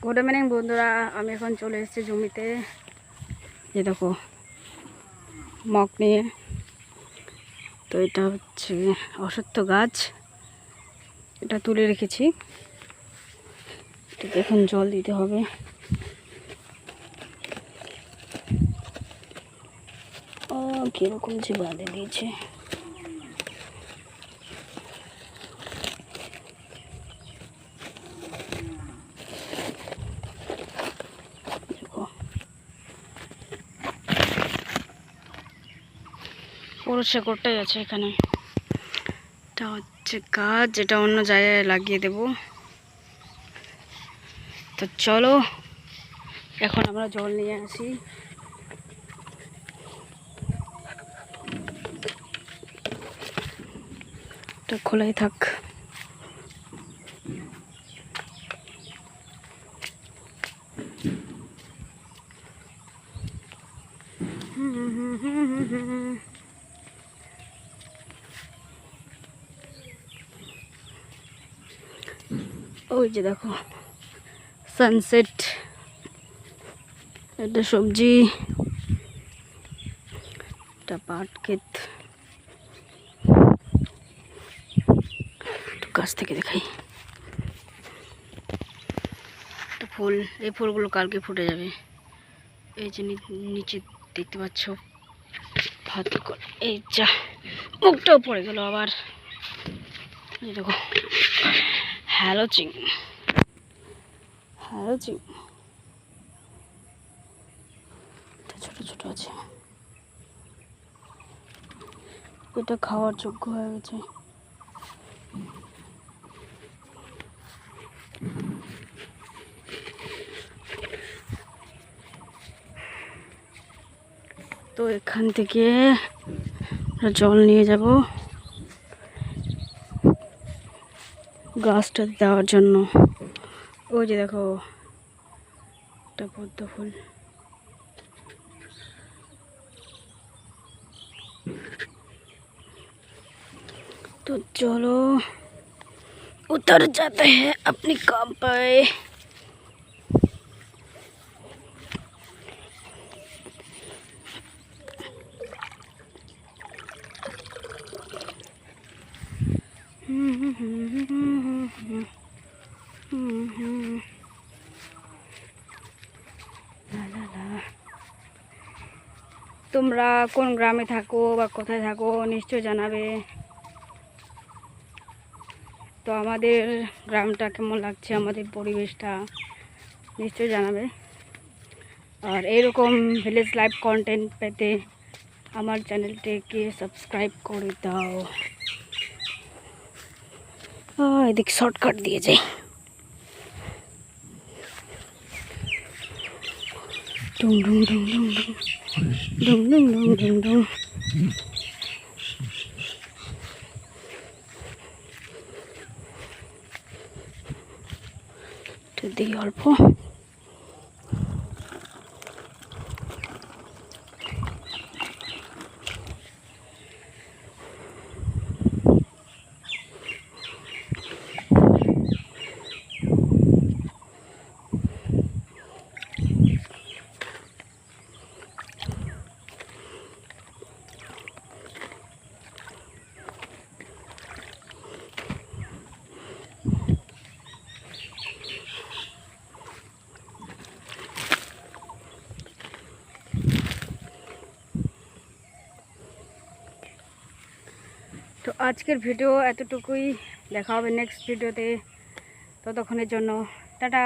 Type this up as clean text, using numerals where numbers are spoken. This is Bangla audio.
গুড ইভিনিং বন্ধুরা, আমি এখন চলে এসেছি জমিতে। যে দেখো মগ নিয়ে। তো এটা হচ্ছে অশ্বত্থ গাছ, এটা তুলে রেখেছি। এটাতে এখন জল দিতে হবে। ও কিরকম যে বাঁধে দিয়েছে। পুরো শেকড়টাই আছে এখানে। এটা হচ্ছে গাছ, যেটা অন্য জায়গায় লাগিয়ে দেব। তো চলো এখন আমরা জল নিয়ে আসি। এটা খোলাই থাক। ওই যে দেখো সানসেট, এটা সবজি, এটা পাট ক্ষেত। গাছ থেকে দেখাই, একটা ফুল, এই ফুলগুলো কালকে ফুটে যাবে। এই যে নিচে দেখতে পাচ্ছ ভাত, এই যা মুখটাও পড়ে গেল আবার। এই দেখো হ্যালোচিং, হ্যালোচিং ছোট ছোট আছে। এটা খাওয়ার যোগ্য হয়ে গেছে। তো এখান থেকে জল নিয়ে যাব গাছটা দেওয়ার জন্য। ওই যে দেখো একটা পদ্ম ফুল। तो चलो उतर जाते हैं अपनी काम पे। তোমরা কোন গ্রামে থাকো বা কোথায় থাকো নিশ্চয় জানাবে। তো আমাদের গ্রামটা কেমন লাগছে, আমাদের পরিবেশটা নিশ্চয় জানাবে। আর এরকম ভিলেজ লাইফ কন্টেন্ট পেতে আমার চ্যানেলটিকে সাবস্ক্রাইব করে দাও। এদিকে শর্টকাট দিয়ে যাই। ডুম ডুম ডুম ডুম ডুম ডুম ডুম ডুম ডুম। দিই অল্প। তো আজকের ভিডিও এতটুকুই, দেখা হবে নেক্সট ভিডিওতে। ততক্ষণের জন্য টাটা।